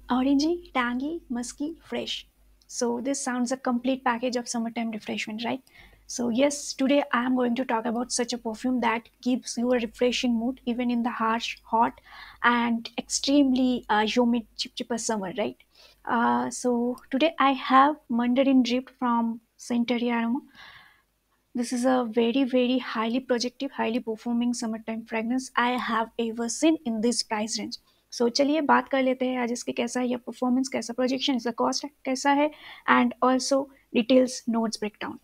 Orangey, tangy, musky, fresh. So this sounds a complete package of summertime refreshment, right? So yes, today I am going to talk about such a perfume that gives you a refreshing mood even in the harsh, hot, and extremely humid chip summer, right? So today I have Mandarin Drip from Century Aroma. This is a very highly projective, highly performing summertime fragrance I have ever seen in this price range. So चलिए बात कर लेते हैं आज इसके कैसा है ये परफॉर्मेंस, कैसा प्रोजेक्शन, इसका कॉस्ट कैसा है, and also details notes breakdown.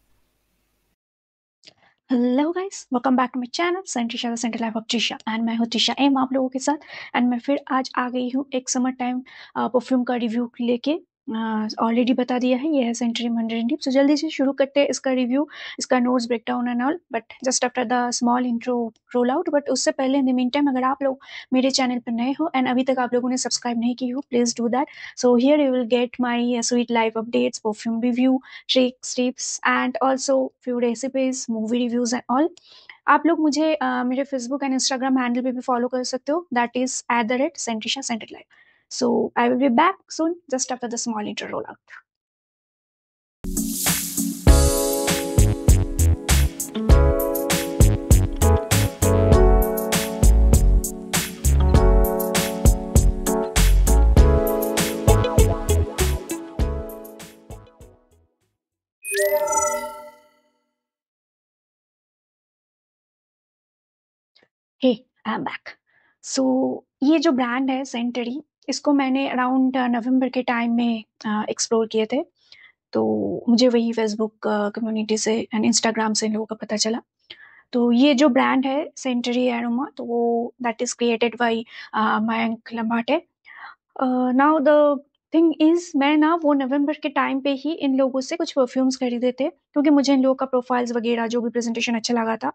Hello guys, welcome back to my channel Centrisha the centre life of Trisha, and मैं हूँ ट्रिशा एम आप लोगों के साथ. एंड मैं फिर आज आ गई हूँ एक समर टाइम परफ्यूम का रिव्यू लेके. ऑलरेडी बता दिया है, ये है सेंचुरी मंडरिन डिप. सो जल्दी से शुरू करते हैं इसका रिव्यू, इसका notes breakdown and all, but just after the small intro roll out. But उससे पहले इन द मीन टाइम अगर आप लोग मेरे चैनल पर नए हो एंड अभी तक आप लोगों ने सब्सक्राइब नहीं की हो, please do that. So here you will get my sweet life updates, perfume review, tricks, tips, and also few recipes, movie reviews and all. आप लोग मुझे मेरे फेसबुक एंड इंस्टाग्राम हैंडल पे भी फॉलो कर सकते हो, that is @centrisha centre life. So I will be back soon just after the small intro roll out. Hey, I am back. So ये जो ब्रांड है सेंटरी, इसको मैंने अराउंड नवंबर के टाइम में एक्सप्लोर किए थे. तो मुझे वही फेसबुक कम्युनिटी से एंड इंस्टाग्राम से इन लोगों का पता चला. तो ये जो ब्रांड है सेंटरी एरोमा, तो वो that is created by Mayank Lambate. Now the thing is, मैं ना वो नवंबर के टाइम पे ही इन लोगों से कुछ परफ्यूम्स खरीदे थे, क्योंकि मुझे इन लोगों का प्रोफाइल्स वगैरह जो भी प्रेजेंटेशन अच्छा लगा था.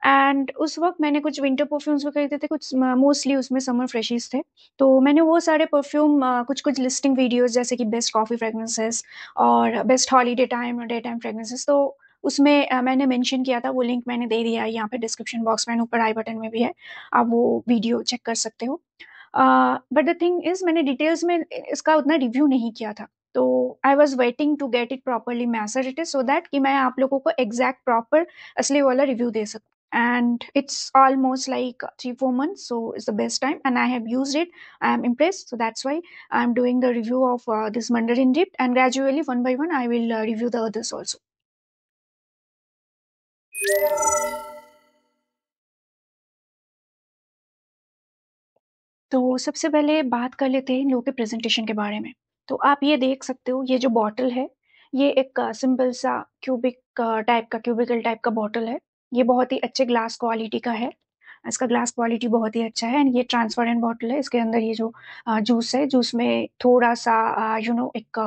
एंड उस वक्त मैंने कुछ विंटर परफ्यूम्स भी खरीदे थे, कुछ मोस्टली उसमें समर फ्रेशिस थे. तो मैंने वो सारे परफ्यूम कुछ कुछ लिस्टिंग वीडियोस, जैसे कि बेस्ट कॉफी फ्रेग्रेंसेस और बेस्ट हॉलीडे टाइम और डे टाइम फ्रेग्रेंसेस, तो उसमें मैंने मेंशन किया था. वो लिंक मैंने दे दिया है यहाँ पे डिस्क्रिप्शन बॉक्स में, ऊपर आई बटन में भी है, आप वो वीडियो चेक कर सकते हो. बट द थिंग इज, मैंने डिटेल्स में इसका उतना रिव्यू नहीं किया था. तो I was waiting to get it properly macerated, so that कि मैं आप लोगों को एग्जैक्ट प्रॉपर असली वाला रिव्यू दे सकूँ. And it's almost like 3-4 months, so it's the best time and I have used it. I am impressed, so that's why I'm doing the review of this Mandarin Dip, and gradually one by one I will review the others also. तो सबसे पहले बात कर लेते हैं इन लोगों के presentation के बारे में. तो आप ये देख सकते हो, ये जो बॉटल है, ये एक सिंपल सा क्यूबिकल टाइप का बॉटल है. ये बहुत ही अच्छे ग्लास क्वालिटी का है, इसका ग्लास क्वालिटी बहुत ही अच्छा है. एंड ये ट्रांसपेरेंट बॉटल है. इसके अंदर ये जो जूस है, जूस में थोड़ा सा एक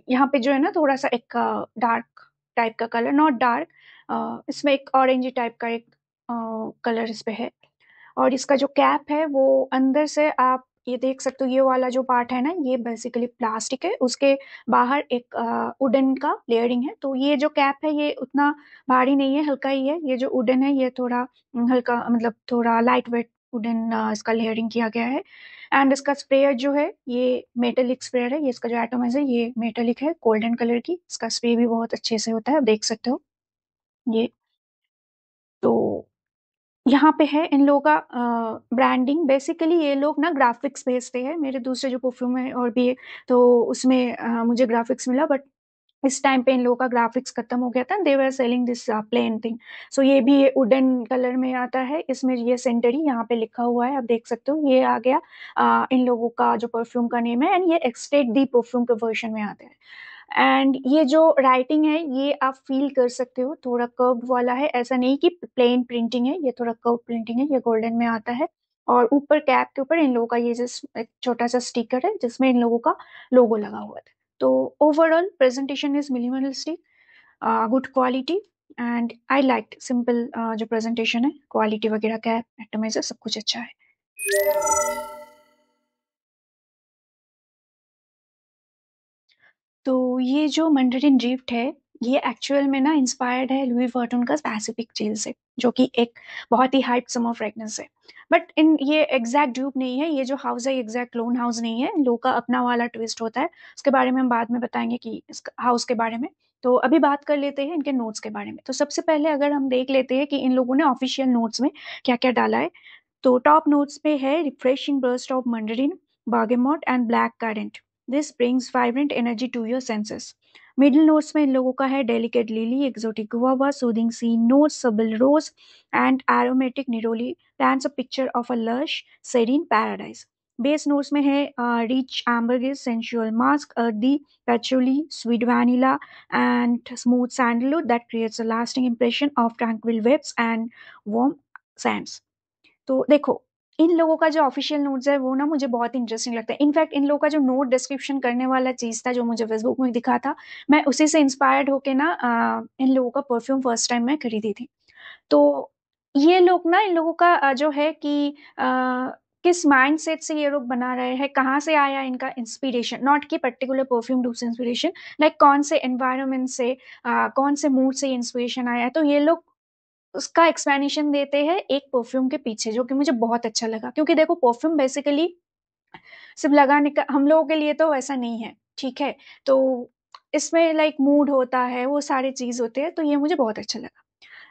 यहाँ पे जो है ना, थोड़ा सा एक डार्क टाइप का कलर, नॉट डार्क, इसमें एक ऑरेंज टाइप का एक कलर इस पे है. और इसका जो कैप है, वो अंदर से आप ये देख सकते हो, ये वाला जो पार्ट है ना, ये बेसिकली प्लास्टिक है. उसके बाहर एक वुडन का लेयरिंग है. तो ये जो कैप है, ये उतना भारी नहीं है, हल्का ही है. ये जो वुडन है, ये थोड़ा हल्का, मतलब थोड़ा लाइट वेट वुडन इसका लेयरिंग किया गया है. एंड इसका स्प्रेयर जो है, ये मेटेलिक स्प्रेयर है. ये इसका जो एटोमाइज है, ये मेटेलिक है, गोल्डन कलर की. इसका स्प्रे भी बहुत अच्छे से होता है, आप देख सकते हो ये. तो यहाँ पे है इन लोगों का ब्रांडिंग. बेसिकली ये लोग ना ग्राफिक्स भेजते हैं. मेरे दूसरे जो परफ्यूम है और भी है, तो उसमें मुझे ग्राफिक्स मिला, बट इस टाइम पे इन लोगों का ग्राफिक्स खत्म हो गया था. They were selling this plain thing. So ये भी वुडन कलर में आता है. इसमें ये सेंटरी यहाँ पे लिखा हुआ है, आप देख सकते हो. ये आ गया इन लोगों का जो परफ्यूम का नेम है, एंड ये एक्सटेड दी परफ्यूम के वर्जन में आते हैं. एंड ये जो राइटिंग है, ये आप फील कर सकते हो, थोड़ा कर्व वाला है. ऐसा नहीं कि प्लेन प्रिंटिंग है, ये थोड़ा कर्व प्रिंटिंग है. ये गोल्डन में आता है. और ऊपर कैप के ऊपर इन लोगों का ये जस्ट एक छोटा सा स्टिकर है, जिसमें इन लोगों का लोगो लगा हुआ था. तो overall presentation is minimalistic, good quality, and I like simple. जो प्रेजेंटेशन है, क्वालिटी वगैरह, कैप, एटोमाइजर, सब कुछ अच्छा है. तो ये जो मंडरिन ड्रिफ्ट है, ये एक्चुअल में ना इंस्पायर्ड है लुई वर्टन का पैसिफिक चिल से, जो कि एक बहुत ही हाइप समर फ्रेगनेंस है। बट इन ये एग्जैक्ट ड्यूप नहीं है, ये जो हाउस है एग्जैक्ट क्लोन हाउस नहीं है, इन लोगों का अपना वाला ट्विस्ट होता है। उसके बारे में हम बाद में बताएंगे कि इस हाउस के बारे में। तो अभी बात कर लेते हैं इनके नोट्स के बारे में। तो सबसे पहले अगर हम देख लेते हैं कि इन लोगों ने ऑफिशियल नोट्स में क्या क्या डाला है, तो टॉप नोट्स पे है refreshing burst of mandarin, bergamot and black currant. This brings vibrant energy to your senses. Middle notes में इन लोगों का है delicate lily, exotic guava, soothing sea notes, subtle rose and aromatic neroli plants a picture of a lush serene paradise. Base notes में है rich ambergris, sensual musk, earthy patchouli, sweet vanilla and smooth sandalwood that creates a lasting impression of tranquil webs and warm sands. तो देखो, इन लोगों का जो official notes है वो ना मुझे बहुत इंटरेस्टिंग लगता है। इनफैक्ट इन लोगों का जो नोट डिस्क्रिप्शन करने वाला चीज था जो मुझे फेसबुक में दिखा था, मैं उसी से इंस्पायर्ड होके ना इन लोगों का परफ्यूम फर्स्ट टाइम मैं खरीदी थी। तो ये लोग ना, इन लोगों का जो है कि किस माइंड सेट से ये लोग बना रहे हैं, कहाँ से आया इनका इंस्पिरेशन, नॉट कि पर्टिकुलर परफ्यूम डूब से इंस्पिरेशन, लाइक कौन से एनवायरमेंट से कौन से मूड से इंस्पिरेशन आया है। तो ये लोग उसका एक्सप्लेनेशन देते हैं एक परफ्यूम के पीछे, जो कि मुझे बहुत अच्छा लगा। क्योंकि देखो, परफ्यूम बेसिकली सिर्फ लगाने का हम लोगों के लिए तो वैसा नहीं है, ठीक है। तो इसमें लाइक मूड होता है, वो सारे चीज होते हैं, तो ये मुझे बहुत अच्छा लगा।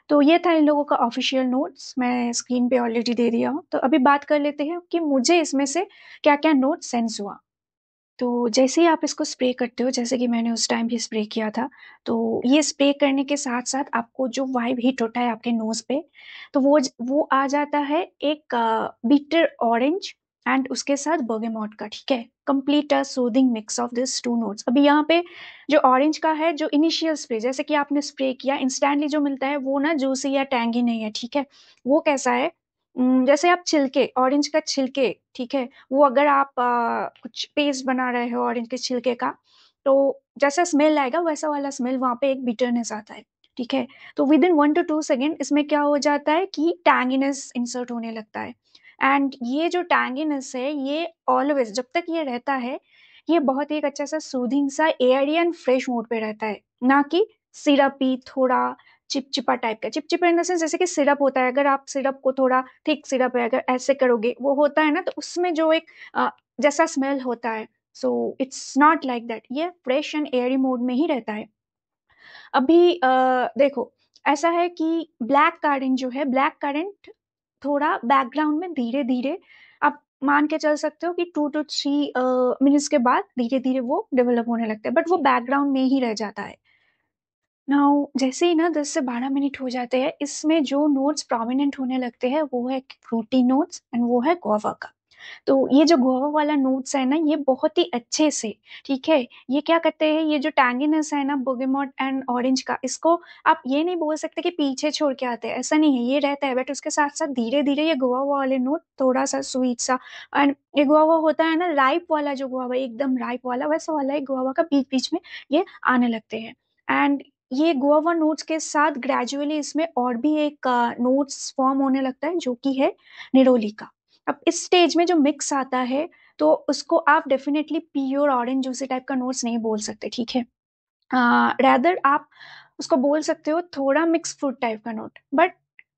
तो ये था इन लोगों का ऑफिशियल नोट्स, मैं स्क्रीन पे ऑलरेडी दे दिया हूँ। तो अभी बात कर लेते हैं कि मुझे इसमें से क्या क्या नोट सेंस हुआ। तो जैसे ही आप इसको स्प्रे करते हो, जैसे कि मैंने उस टाइम भी स्प्रे किया था, तो ये स्प्रे करने के साथ साथ आपको जो वाइब हिट होता है आपके नोज पे, तो वो आ जाता है एक बिटर ऑरेंज एंड उसके साथ बर्गेमॉट का, ठीक है। Complete a soothing mix of this two notes. अभी यहाँ पे जो ऑरेंज का है, जो इनिशियल स्प्रे जैसे कि आपने स्प्रे किया, इंस्टेंटली जो मिलता है वो ना जूसी या टैंगी नहीं है, ठीक है। वो कैसा है, जैसे आप छिलके, ऑरेंज का छिलके, ठीक है, वो अगर आप कुछ पेस्ट बना रहे हो ऑरेंज के छिलके का, तो जैसा स्मेल आएगा वैसा वाला स्मेल वहां पे एक बिटरनेस आता है, ठीक है। तो विद इन 1 to 2 सेकेंड इसमें क्या हो जाता है कि टैंगिनेस इंसर्ट होने लगता है। एंड ये जो टैंगिनेस है, ये ऑलवेज जब तक ये रहता है, ये बहुत ही एक अच्छा सा सूदिंग सा एयरी एंड फ्रेश मूड पे रहता है, ना कि सिरपी थोड़ा चिपचिपा टाइप का। चिपचिपा इन द सेंस जैसे कि सिरप होता है, अगर आप सिरप को थोड़ा थिक सिरप है अगर ऐसे करोगे वो होता है ना, तो उसमें जो एक जैसा स्मेल होता है, so it's not like that. ये फ्रेश एंड एयरी मोड में ही रहता है। अभी देखो, ऐसा है कि ब्लैक करेंट जो है, ब्लैक करेंट थोड़ा बैकग्राउंड में धीरे धीरे आप मान के चल सकते हो कि 2 to 3 मिनट्स के बाद धीरे धीरे वो डेवलप होने लगता है, बट वो बैकग्राउंड में ही रह जाता है। नाउ जैसे ही ना 10 से 12 मिनट हो जाते हैं, इसमें जो नोट्स प्रोमिनेंट होने लगते हैं वो है फ्रूटी नोट्स एंड वो है गुआवा का। तो ये जो गुआवा वाला नोट्स है ना, ये बहुत ही अच्छे से, ठीक है, ये क्या करते हैं, ये जो टैंगिनेस है ना bergamot एंड ऑरेंज का, इसको आप ये नहीं बोल सकते कि पीछे छोड़ के आते हैं, ऐसा नहीं है, ये रहता है। बट उसके साथ साथ धीरे धीरे ये गुआवा वाले नोट थोड़ा सा स्वीट सा, एंड ये गुआवा होता है ना राइप वाला, जो गुआवा एकदम राइप वाला, वैसा वाला एक गुआवा का बीच बीच में ये आने लगते हैं। एंड ये गुआवा नोट्स के साथ ग्रेजुअली इसमें और भी एक नोट्स फॉर्म होने लगता है, जो कि है निरोली का। अब इस स्टेज में जो मिक्स आता है, तो उसको आप definitely pure orange juicy type का नोट्स नहीं बोल सकते, ठीक है। रैदर आप उसको बोल सकते हो थोड़ा मिक्स फ्रूट टाइप का नोट। बट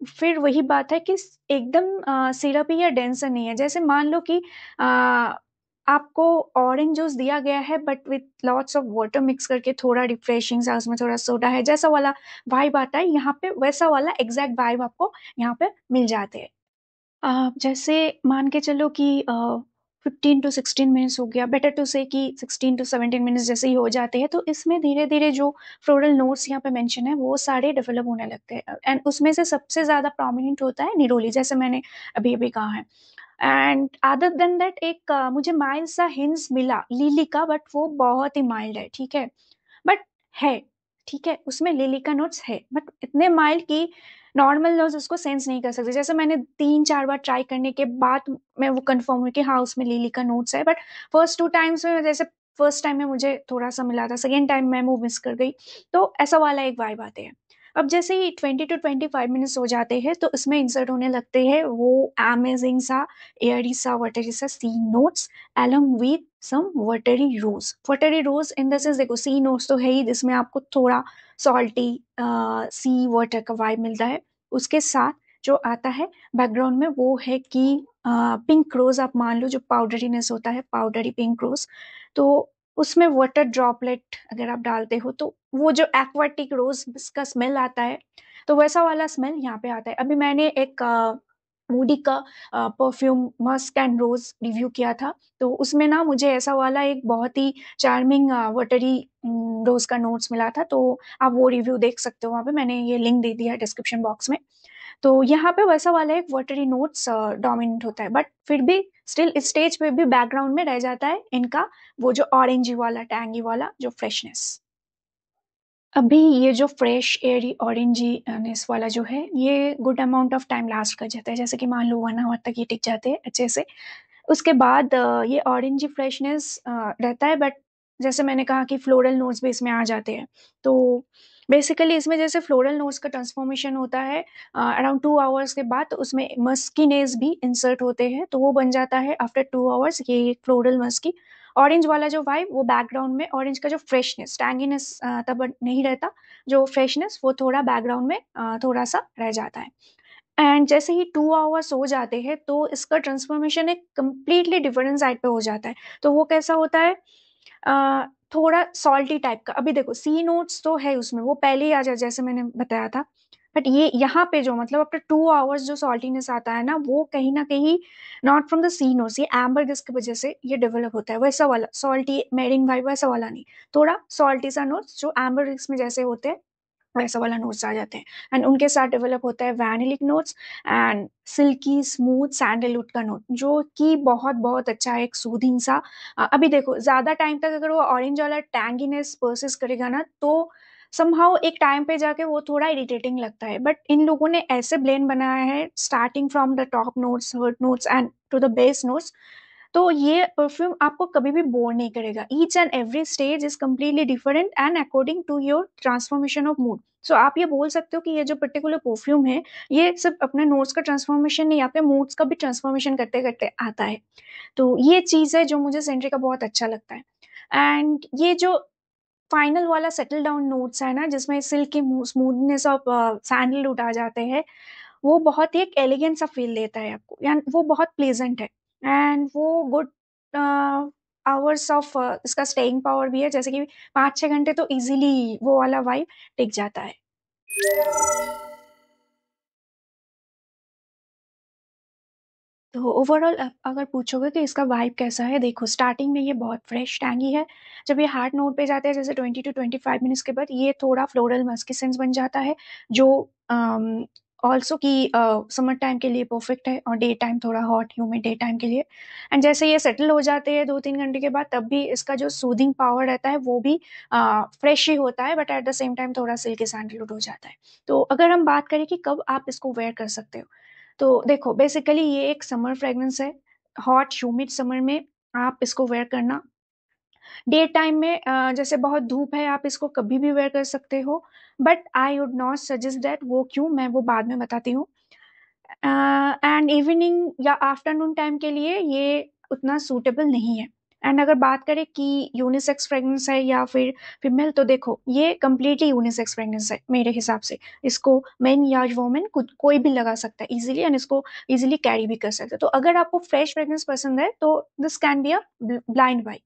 फिर वही बात है कि एकदम सिरपी या डेंसर नहीं है। जैसे मान लो कि आपको ऑरेंज जूस दिया गया है but with lots of water mix करके, थोड़ा रिफ्रेशिंग सा, उसमें थोड़ा सोडा है, जैसा वाला वाइब आता है यहाँ पे, वैसा वाला एग्जैक्ट वाइब आपको यहाँ पे मिल जाते हैं। जैसे मान के चलो कि 15 to 16 मिनट्स हो गया, बेटर टू से कि 16 to 17 मिनट्स जैसे ही हो जाते हैं, तो इसमें धीरे धीरे जो फ्लोरल नोट्स यहाँ पे मेंशन है वो सारे डेवलप होने लगते हैं। एंड उसमें से सबसे ज्यादा प्रोमिनेंट होता है निरोली, जैसे मैंने अभी अभी कहा है। एंड अदर देन दैट एक मुझे माइल्ड सा हिंस मिला लिली का, बट वो बहुत ही माइल्ड है, ठीक है। बट है, ठीक है, उसमें लिली का नोट्स है, बट इतने माइल्ड कि नॉर्मल नोट्स उसको सेंस नहीं कर सकते। जैसे मैंने 3-4 बार ट्राई करने के बाद मैं वो कंफर्म हुई कि हाँ उसमें लिली का नोट्स है। बट फर्स्ट 2 टाइम्स में, जैसे फर्स्ट टाइम में मुझे थोड़ा सा मिला था, सेकेंड टाइम मैं वो मिस कर गई, तो ऐसा वाला एक वाइब आते हैं। अब जैसे ही 20 to 25 मिनट्स हो जाते हैं तो इसमें इंसर्ट होने लगते हैं वो अमेजिंग सा एयरी सा वाटरी सा sea notes along with some watery rose in the sense, देखो सी नोट्स तो है ही जिसमें आपको थोड़ा सॉल्टी सी वाटर का वाइब मिलता है। उसके साथ जो आता है बैकग्राउंड में वो है कि पिंक रोज आप मान लो, जो पाउडरीनेस होता है पाउडरी पिंक रोज, तो उसमें वाटर ड्रॉपलेट अगर आप डालते हो तो वो जो एक्वाटिक रोज का स्मेल आता है, तो वैसा वाला स्मेल यहाँ पे आता है। अभी मैंने एक मूडी का perfume musk and rose review किया था, तो उसमें ना मुझे ऐसा वाला एक बहुत ही चार्मिंग वाटरी रोज का नोट्स मिला था, तो आप वो रिव्यू देख सकते हो, वहाँ पे मैंने ये लिंक दे दिया है डिस्क्रिप्शन बॉक्स में। तो यहाँ पे वैसा वाला एक वाटरी नोट्स डोमिनेंट होता है, बट फिर भी स्टिल स्टेज पे भी बैकग्राउंड में रह जाता है इनका वो जो ऑरेंजी वाला टैंगी वाला जो फ्रेशनेस। अभी ये जो फ्रेश एयरी ऑरेंजीनेस वाला जो है ये good amount of time last कर जाता है, जैसे कि मान लो 1 आवर तक ये टिक जाते हैं अच्छे से। उसके बाद ये ऑरेंजी फ्रेशनेस रहता है, बट जैसे मैंने कहा कि फ्लोरल नोट्स भी इसमें आ जाते हैं। तो बेसिकली इसमें जैसे फ्लोरल नोट्स का ट्रांसफॉर्मेशन होता है अराउंड 2 आवर्स के बाद, तो उसमें मस्कीनेस भी इंसर्ट होते हैं, तो वो बन जाता है आफ्टर 2 आवर्स ये फ्लोरल मस्की। ऑरेंज वाला जो वाइब वो बैकग्राउंड में ऑरेंज का जो फ्रेशनेस टैंगीनेस तब नहीं रहता, जो फ्रेशनेस वो थोड़ा बैकग्राउंड में थोड़ा सा रह जाता है। एंड जैसे ही 2 आवर्स हो जाते हैं तो इसका ट्रांसफॉर्मेशन एक कम्प्लीटली डिफरेंट साइड पे हो जाता है। तो वो कैसा होता है, थोड़ा सॉल्टी टाइप का। अभी देखो सी नोट्स तो है उसमें, वो पहले ही आ जाए जैसे मैंने बताया था, बट ये यहाँ पे जो मतलब आफ्टर 2 आवर्स जो सॉल्टीनेस आता है ना, वो कहीं ना कहीं not from the sea notes, ये एम्बरगस की वजह से ये डेवलप होता है। वैसा वाला सॉल्टी मेरिंग वाइब वैसा वाला नहीं, थोड़ा सॉल्टी सा नोट्स जो एम्बरगस में जैसे होते हैं वैसा वाला नोट्स आ जाते हैं। एंड उनके साथ डेवलप होता है vanillic notes and silky smooth sandalwood का नोट, जो कि बहुत बहुत अच्छा है, एक सूदिंग सा। अभी देखो ज्यादा टाइम तक अगर वो ऑरेंज वाला टैंगीनेस परसिस करेगा ना, तो समहाउ एक टाइम पे जाके वो थोड़ा इरिटेटिंग लगता है, बट इन लोगों ने ऐसे ब्लेंड बनाया है starting from the top notes heart notes and to the base notes, तो ये परफ्यूम आपको कभी भी बोर नहीं करेगा। Each and every stage is completely different and according to your transformation of mood. So आप ये बोल सकते हो कि ये जो पर्टिकुलर परफ्यूम है ये सिर्फ अपने नोट्स का ट्रांसफॉर्मेशन नहीं, आपके मूड्स का भी ट्रांसफॉर्मेशन करते करते आता है। तो ये चीज है जो मुझे सेंट्री का बहुत अच्छा लगता है। एंड ये जो फाइनल वाला सेटल डाउन नोट्स है ना, जिसमें सिल्क की स्मूथनेस ऑफ सैंडलवुड आ जाते हैं, वो बहुत ही एक एलिगेंट सा फील देता है आपको, यानी वो बहुत प्लेजेंट है। एंड वो गुड आवर्स ऑफ इसका स्टेइंग पावर भी है, जैसे कि 5-6 घंटे तो इजीली वो वाला वाइब टिक जाता है। तो ओवरऑल अगर पूछोगे कि इसका वाइब कैसा है, देखो स्टार्टिंग में ये बहुत फ्रेश टैंगी है। जब ये हार्ड नोट पे जाते हैं जैसे 20 to 25 मिनट्स के बाद, ये थोड़ा फ्लोरल मस्की सेंस बन जाता है, जो ऑल्सो कि समर टाइम के लिए परफेक्ट है, और डे टाइम थोड़ा हॉट ह्यूमिड डे टाइम के लिए। एंड जैसे ये सेटल हो जाते हैं 2-3 घंटे के बाद, तब भी इसका जो सूदिंग पावर रहता है वो भी फ्रेश ही होता है, but at the same time थोड़ा सिल्की सैंडलवुड हो जाता है। तो अगर हम बात करें कि कब आप इसको वेयर कर सकते हो, तो देखो बेसिकली ये एक समर फ्रेग्रेंस है। हॉट ह्यूमिड समर में आप इसको वेयर करना, डे टाइम में जैसे बहुत धूप है आप इसको कभी भी वेयर कर सकते हो, but I would not suggest that. वो क्यों, मैं वो बाद में बताती हूँ। एंड इवनिंग या आफ्टरनून टाइम के लिए ये उतना सूटेबल नहीं है। एंड अगर बात करें कि यूनिसेक्स फ्रेग्रेंस है या फिर फीमेल, तो देखो ये कम्प्लीटली यूनिसेक्स फ्रेग्रेंस है मेरे हिसाब से। इसको मेन या वोमेन कोई भी लगा सकता है इजीली, एंड इसको इजीली कैरी भी कर सकते हैं। तो अगर आपको फ्रेश फ्रेग्रेंस पसंद है तो this can be a blind by.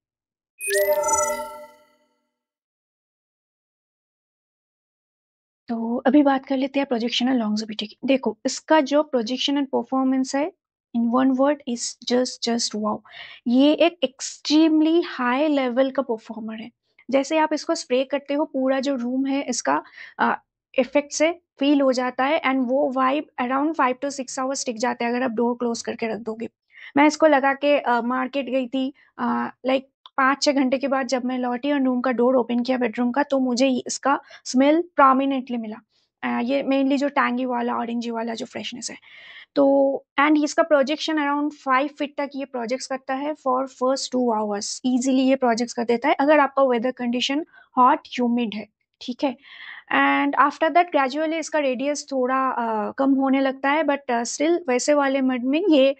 तो अभी बात कर लेते हैं प्रोजेक्शन एंड लॉन्जेविटी की। देखो इसका जो प्रोजेक्शन एंड परफॉर्मेंस है, in one word is just wow. ये एक एक्सट्रीमली हाई लेवल का परफॉर्मर है। जैसे आप इसको स्प्रे करते हो, पूरा जो रूम है इसका इफेक्ट से फील हो जाता है, एंड वो वाइब अराउंड 5 to 6 आवर्स टिक जाता है अगर आप डोर क्लोज करके रख दोगे। मैं इसको लगा के मार्केट गई थी, लाइक 5-6 घंटे के बाद जब मैं लौटी और रूम का डोर ओपन किया बेडरूम का, तो मुझे इसका स्मेल प्रोमिनेंटली मिला। ये मेनली जो टैंगी वाला ऑरेंजी वाला जो फ्रेशनेस है। तो एंड इसका प्रोजेक्शन अराउंड 5 फीट तक ये प्रोजेक्ट्स करता है फॉर फर्स्ट 2 आवर्स। इजीली ये प्रोजेक्ट्स कर देता है अगर आपका वेदर कंडीशन हॉट ह्यूमिड है, ठीक है। एंड आफ्टर दैट ग्रेजुअली इसका रेडियस थोड़ा कम होने लगता है, बट स्टिल वैसे वाले मड में ये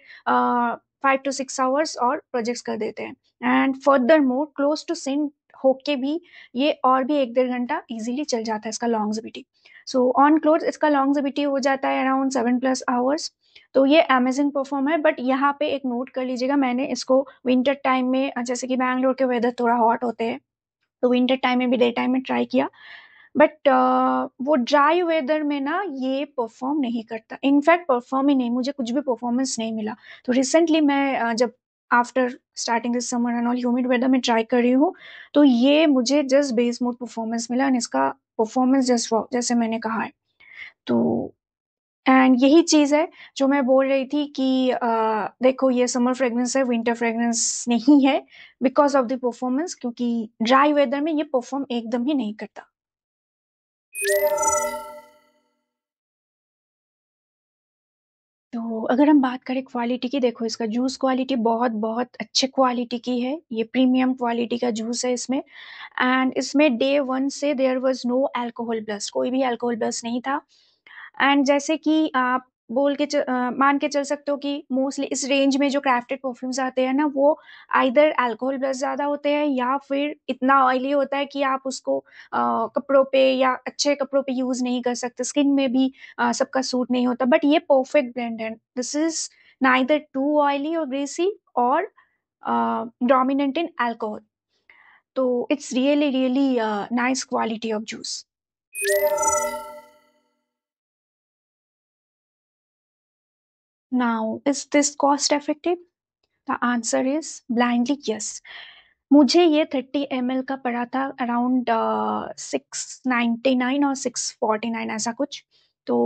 5 to 6 आवर्स और प्रोजेक्ट्स कर देते हैं। And further more close to sink होके भी ये और भी 1-1.5 घंटा इजीली चल जाता है इसका लॉन्गजिविटी। सो ऑन क्लोज इसका लॉन्गजिविटी हो जाता है अराउंड 7+ आवर्स। तो ये अमेजिंग परफॉर्म है। बट यहाँ पे एक नोट कर लीजिएगा, मैंने इसको विंटर टाइम में, जैसे कि बैंगलोर के वेदर थोड़ा हॉट होते हैं, तो विंटर टाइम में भी डे टाइम में ट्राई किया, बट वो ड्राई वेदर में ना ये परफॉर्म नहीं करता। इनफैक्ट परफॉर्म ही नहीं, मुझे कुछ भी परफॉर्मेंस नहीं मिला। तो रिसेंटली मैं जब after starting this summer and all humid weather में ट्राई कर रही हूँ, तो ये मुझे जस्ट बेस मोड परफॉर्मेंस मिला, एंड इसका परफॉर्मेंस जस्ट जैसे मैंने कहा है। तो एंड यही चीज है जो मैं बोल रही थी कि देखो ये समर फ्रेग्रेंस है, विंटर फ्रेग्रेंस नहीं है, बिकॉज ऑफ द परफॉर्मेंस, क्योंकि ड्राई वेदर में ये परफॉर्म एकदम ही नहीं करता। तो अगर हम बात करें क्वालिटी की, देखो इसका जूस क्वालिटी बहुत बहुत अच्छे क्वालिटी की है, ये प्रीमियम क्वालिटी का जूस है इसमें। एंड इसमें डे वन से there was no alcohol blast, कोई भी अल्कोहल ब्लस्ट नहीं था। एंड जैसे कि आप मान के चल सकते हो कि मोस्टली इस रेंज में जो क्राफ्टेड परफ्यूम्स आते हैं ना, वो आइदर अल्कोहल प्लस ज़्यादा होते हैं, या फिर इतना ऑयली होता है कि आप उसको कपड़ों पे या अच्छे कपड़ों पे यूज़ नहीं कर सकते, स्किन में भी सबका सूट नहीं होता। बट ये परफेक्ट ब्लेंड है, this is neither too oily और ग्रेसी और डोमिनेंट इन अल्कोहल। तो it's really really nice quality of juice. Now is this cost effective? The answer is blindly yes. मुझे ये 30 ml का पड़ा था अराउंड 699 और 649 ऐसा कुछ। तो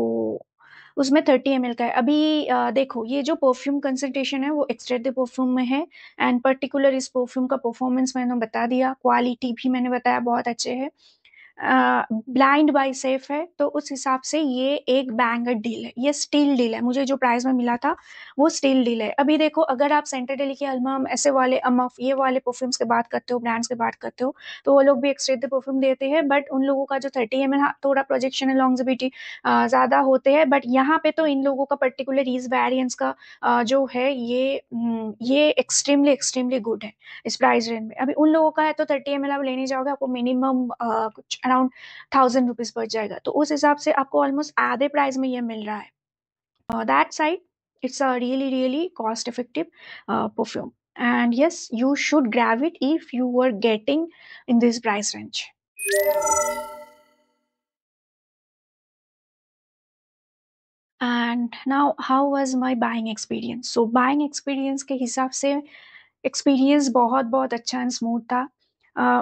उसमें 30 ml का है। अभी देखो ये जो परफ्यूम कंसंट्रेशन है वो एक्सट्रेक्ट द परफ्यूम में है, एंड पर्टिकुलर इस परफ्यूम का परफॉर्मेंस मैंने बता दिया, क्वालिटी भी मैंने बताया बहुत अच्छे है। ब्लाइंड बाय सेफ है, तो उस हिसाब से ये एक बैंगर डील है, ये स्टील डील है। मुझे जो प्राइस में मिला था वो स्टील डील है। अभी देखो अगर आप सेंटेडेली के अल्मम ऐसे वाले अमफ ये वाले परफ्यूम्स की बात करते हो, ब्रांड्स की बात करते हो, तो वो लोग भी एक्सट्रेट द परफ्यूम देते हैं, बट उन लोगों का जो 30 ml, हाँ, थोड़ा प्रोजेक्शन है, लॉन्गजिविटी ज्यादा होते हैं। बट यहाँ पे तो इन लोगों का पर्टिकुलर इस वेरियंस का जो है ये एक्सट्रीमली एक्सट्रीमली गुड है इस प्राइस रेंज में। अभी उन लोगों का है तो 30 ml आप लेने जाओगे, आपको मिनिमम कुछ अराउंड 1000 रुपीज पड़ जाएगा, तो उस हिसाब से आपको ऑलमोस्ट आधे प्राइस में ये मिल रहा है। That side it's a really really cost effective perfume, and yes, you should grab it if you were getting in this price range. And now how was my buying experience? So buying experience के हिसाब से experience बहुत बहुत अच्छा and smooth था।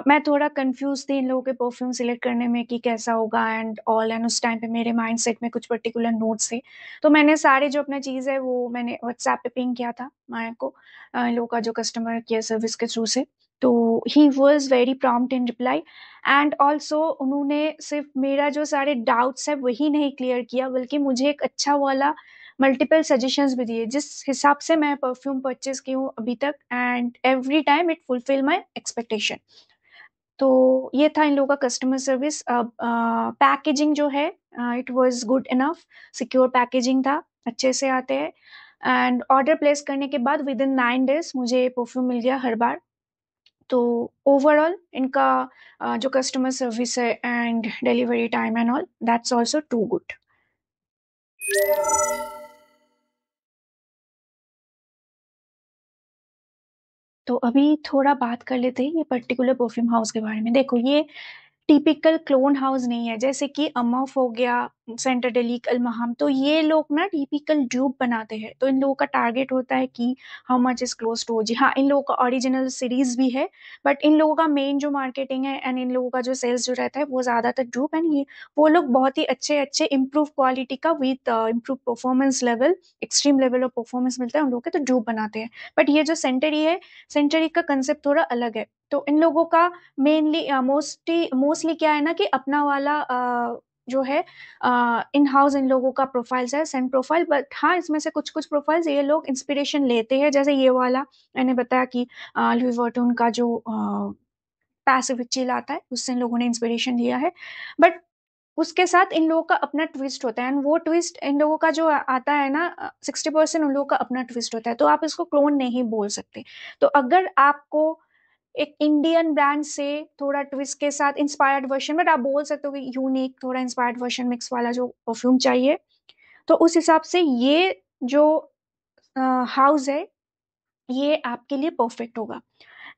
मैं थोड़ा confuse थी इन लोगों के परफ्यूम सिलेक्ट करने में कि कैसा होगा एंड ऑल, एंड उस टाइम पे मेरे माइंड सेट में कुछ पर्टिकुलर नोट्स थे, तो मैंने सारे जो अपना चीज़ है वो मैंने व्हाट्सएप पे पिंग किया था माया को, इन लोगों का जो कस्टमर केयर सर्विस के थ्रू से। तो he was very prompt in reply, and also उन्होंने सिर्फ मेरा जो सारे डाउट्स है वही नहीं क्लियर किया, बल्कि मुझे एक अच्छा वाला मल्टीपल सजेशंस भी दिए, जिस हिसाब से मैं परफ्यूम परचेज की हूँ अभी तक, and every time it fulfil my expectation. तो ये था इन लोगों का कस्टमर सर्विस। अब पैकेजिंग जो है it was good enough, secure packaging था, अच्छे से आते हैं। एंड ऑर्डर प्लेस करने के बाद विद इन 9 days मुझे परफ्यूम मिल गया हर बार। तो ओवरऑल इनका जो कस्टमर सर्विस है and delivery time and all, that's also too good. तो अभी थोड़ा बात कर लेते हैं ये पर्टिकुलर परफ्यूम हाउस के बारे में। देखो ये टिपिकल क्लोन हाउस नहीं है, जैसे कि अमफ हो गया, सेंटरडेलिक, अल्महाम, तो ये लोग ना टिपिकल ड्यूब बनाते हैं। तो इन लोगों का टारगेट होता है कि how much is close to जी, हाँ इन लोगों का ओरिजिनल सीरीज भी है, बट इन लोगों का मेन जो मार्केटिंग है एंड इन लोगों का जो सेल्स जो रहता है वो ज्यादातर ड्यूब। एंड ये वो लोग बहुत ही अच्छे अच्छे इम्प्रूव क्वालिटी का with improve performance level, extreme level of performance मिलता है उन लोगों के, तो ड्यूब बनाते हैं। बट ये जो सेंटरी है, सेंचुरी का कंसेप्ट थोड़ा अलग है। तो इन लोगों का मेनली मोस्टली क्या है ना कि अपना वाला जो है इन हाउस इन लोगों का प्रोफाइल्स है, सेंट प्रोफाइल। बट हाँ इसमें से कुछ कुछ प्रोफाइल्स ये लोग इंस्पिरेशन लेते हैं, जैसे ये वाला मैंने बताया कि लुई वर्टन का जो पैसिव चिल आता है उससे इन लोगों ने इंस्पिरेशन लिया है। बट उसके साथ इन लोगों का अपना ट्विस्ट होता है, एंड वो ट्विस्ट इन लोगों का जो आता है ना, 60% उन लोगों का अपना ट्विस्ट होता है, तो आप इसको क्लोन नहीं बोल सकते। तो अगर आपको एक इंडियन ब्रांड से थोड़ा ट्विस्ट के साथ इंस्पायर्ड वर्जन, बट आप बोल सकते हो कि यूनिक थोड़ा इंस्पायर्ड वर्जन मिक्स वाला जो परफ्यूम चाहिए, तो उस हिसाब से ये जो हाउस है ये आपके लिए परफेक्ट होगा।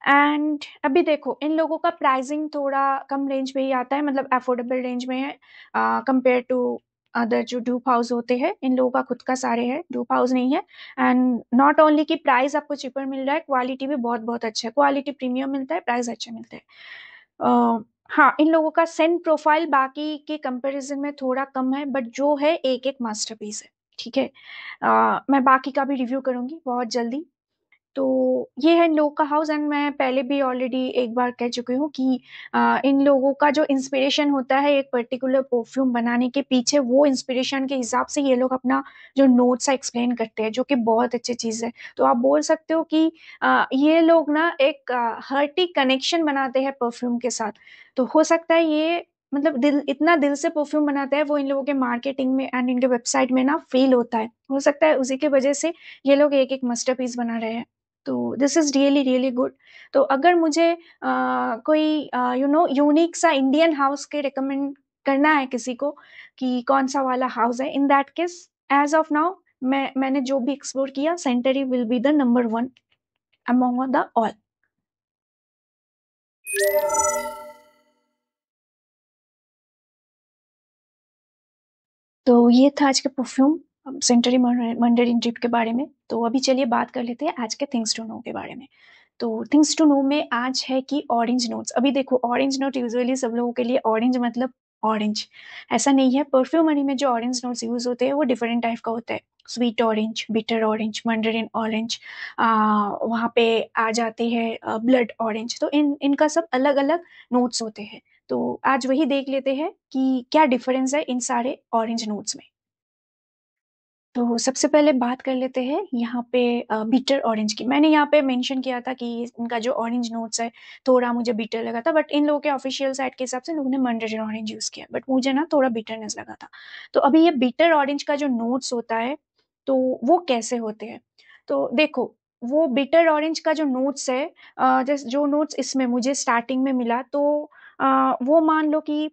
एंड अभी देखो इन लोगों का प्राइसिंग थोड़ा कम रेंज में ही आता है, मतलब अफोर्डेबल रेंज में है कंपेयर टू अदर जो डूप हाउस होते हैं। इन लोगों का खुद का सारे है, डूप हाउस नहीं है। एंड नॉट ओनली कि प्राइस आपको चिपर मिल रहा है, क्वालिटी भी बहुत बहुत अच्छा है, क्वालिटी प्रीमियम मिलता है, प्राइस अच्छे मिलते हैं। हाँ, इन लोगों का सेंट प्रोफाइल बाकी के कंपैरिजन में थोड़ा कम है, बट जो है एक एक मास्टरपीस है। ठीक है, मैं बाकी का भी रिव्यू करूंगी बहुत जल्दी। तो ये है इन लोगों का हाउस, एंड मैं पहले भी ऑलरेडी एक बार कह चुकी हूँ कि इन लोगों का जो इंस्पिरेशन होता है एक पर्टिकुलर परफ्यूम बनाने के पीछे, वो इंस्पिरेशन के हिसाब से ये लोग अपना जो नोट्स एक्सप्लेन करते हैं, जो कि बहुत अच्छी चीज़ है। तो आप बोल सकते हो कि ये लोग ना एक हर्टी कनेक्शन बनाते हैं परफ्यूम के साथ। तो हो सकता है ये, मतलब दिल, इतना दिल से परफ्यूम बनाते हैं वो, इन लोगों के मार्केटिंग में एंड इनके वेबसाइट में ना फील होता है। हो सकता है उसी की वजह से ये लोग एक एक मास्टरपीस बना रहे हैं। तो this is really really good. तो अगर मुझे कोई यूनिक सा इंडियन हाउस के रिकमेंड करना है किसी को कि कौन सा वाला हाउस है, in that case as of now मैंने जो भी एक्सप्लोर किया, Sentry will be the number one among the all. तो ये था आज का परफ्यूम सेंटरी मंडरिन ड्रिप के बारे में। तो अभी चलिए बात कर लेते हैं आज के थिंग्स टू नो के बारे में। तो थिंग्स टू नो में आज है कि ऑरेंज नोट्स। अभी देखो ऑरेंज नोट यूजुअली सब लोगों के लिए ऑरेंज मतलब ऑरेंज, ऐसा नहीं है। परफ्यूमरी में जो ऑरेंज नोट्स यूज होते हैं वो डिफरेंट टाइप का होता है। Sweet orange, bitter orange, mandarin orange, वहाँ पे आ जाते हैं ब्लड ऑरेंज। तो इनका सब अलग अलग नोट्स होते हैं। तो आज वही देख लेते हैं कि क्या डिफरेंस है इन सारे ऑरेंज नोट्स में। तो सबसे पहले बात कर लेते हैं यहाँ पे बीटर ऑरेंज की। मैंने यहाँ पे मेंशन किया था कि इनका जो ऑरेंज नोट्स है थोड़ा मुझे बीटर लगा था, बट इन लोगों के ऑफिशियल साइट के हिसाब से लोगों ने मंडरिन ऑरेंज यूज किया, बट मुझे ना थोड़ा बिटरनेस लगा था। तो अभी ये बीटर ऑरेंज का जो नोट्स होता है तो वो कैसे होते हैं, तो देखो वो बिटर ऑरेंज का जो नोट्स है, जैसे जो नोट्स इसमें मुझे स्टार्टिंग में मिला, तो वो मान लो कि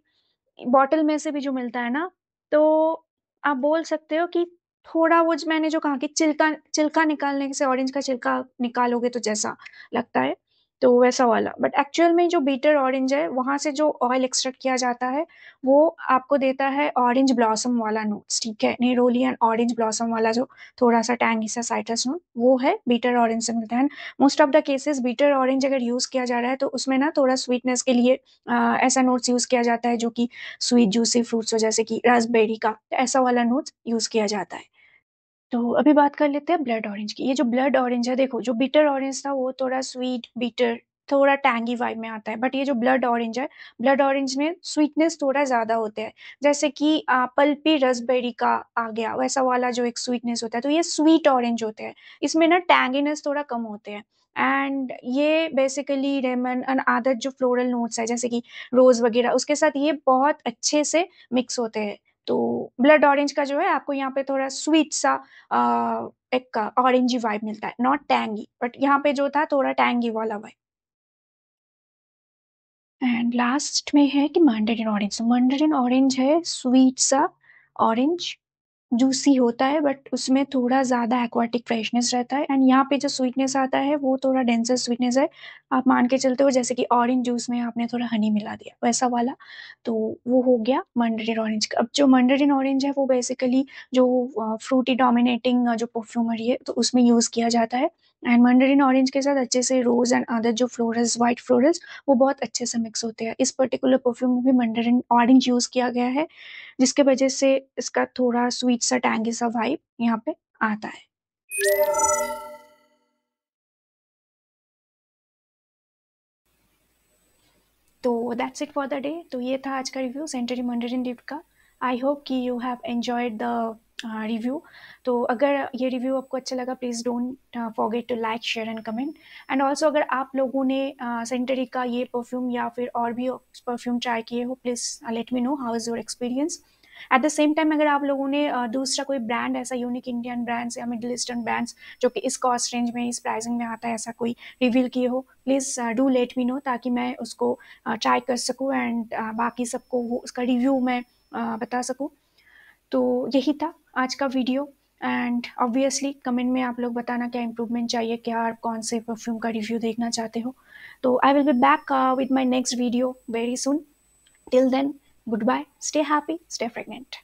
बॉटल में से भी जो मिलता है ना, तो आप बोल सकते हो कि थोड़ा वो जो मैंने जो कहा कि छिलका छिलका निकालने से, ऑरेंज का छिलका निकालोगे तो जैसा लगता है, तो वैसा वाला। बट एक्चुअल में जो बीटर ऑरेंज है वहां से जो ऑयल एक्सट्रैक्ट किया जाता है वो आपको देता है ऑरेंज ब्लॉसम वाला नोट्स। ठीक है, नेरोली एंड ऑरेंज ब्लॉसम वाला जो थोड़ा सा टैंगी सा साइट्रस नोट, वो है बीटर ऑरेंज से मिलता है। Most of the cases bitter orange अगर यूज किया जा रहा है तो उसमें ना थोड़ा स्वीटनेस के लिए ऐसा नोट्स यूज किया जाता है जो कि स्वीट जूसी फ्रूट्स हो, जैसे कि रास्पबेरी का, तो ऐसा वाला नोट्स यूज किया जाता है। तो अभी बात कर लेते हैं ब्लड ऑरेंज की। ये जो ब्लड ऑरेंज है, देखो जो बिटर ऑरेंज था वो थोड़ा स्वीट बिटर थोड़ा टैंगी वाइब में आता है, बट ये जो ब्लड ऑरेंज है, ब्लड ऑरेंज में स्वीटनेस थोड़ा ज्यादा होता है, जैसे कि पल्पी रसबेरी का आ गया वैसा वाला जो एक स्वीटनेस होता है। तो ये स्वीट ऑरेंज होते हैं, इसमें ना टैंगीनेस थोड़ा कम होते हैं। एंड ये बेसिकली लेमन एंड अदर जो फ्लोरल नोट्स है जैसे कि रोज वगैरह, उसके साथ ये बहुत अच्छे से मिक्स होते हैं। तो ब्लड ऑरेंज का जो है आपको यहाँ पे थोड़ा स्वीट सा एक ऑरेंजी वाइब मिलता है, नॉट टैंगी, बट यहाँ पे जो था थोड़ा टैंगी वाला वाइब। एंड लास्ट में है कि मैंडरिन ऑरेंज। मैंडरिन ऑरेंज है स्वीट सा ऑरेंज, जूसी होता है, बट उसमें थोड़ा ज़्यादा एक्वाटिक फ्रेशनेस रहता है। एंड यहाँ पे जो स्वीटनेस आता है वो थोड़ा डेंसर स्वीटनेस है। आप मान के चलते हो जैसे कि ऑरेंज जूस में आपने थोड़ा हनी मिला दिया वैसा वाला। तो वो हो गया मंडरिन ऑरेंज का। अब जो मंडरिन ऑरेंज है वो बेसिकली जो फ्रूटी डोमिनेटिंग जो परफ्यूमरी है तो उसमें यूज़ किया जाता है। एंड मंडरिन ऑरेंज के साथ अच्छे से रोज एंड अदर जो फ्लोरल्स, वाइट फ्लोरल्स, वो बहुत अच्छे से मिक्स होते हैं। इस पर्टिकुलर परफ्यूम में भी मंडरिन ऑरेंज यूज़ किया गया है, जिसके वजह से इसका थोड़ा स्वीट सा टैंगी सा वाइब यहाँ पे आता है। तो that's it for the day. तो ये था आज का रिव्यू सेंटरी मंडरिन डिप का। आई होप कि you have enjoyed the review. तो अगर ये रिव्यू आपको अच्छा लगा, please don't forget to like, share and comment. And also अगर आप लोगों ने सेंटरी का ये परफ्यूम या फिर और भी परफ्यूम ट्राई किए हो, please let me know how is your experience. At the same time अगर आप लोगों ने दूसरा कोई ब्रांड, ऐसा यूनिक इंडियन ब्रांड्स या मिडल ईस्टर्न ब्रांड्स जो कि इस कॉस्ट रेंज में, इस प्राइसिंग में आता है, ऐसा कोई रिवील किए हो, please do let me know, ताकि मैं उसको ट्राई कर सकूँ एंड बाकी सबको वो उसका रिव्यू मैं बता सकूँ। तो यही था आज का वीडियो। एंड ऑब्वियसली कमेंट में आप लोग बताना क्या इम्प्रूवमेंट चाहिए, क्या कौन से परफ्यूम का रिव्यू देखना चाहते हो। तो I will be back with my next video very soon. Till then, goodbye, stay happy, stay pregnant.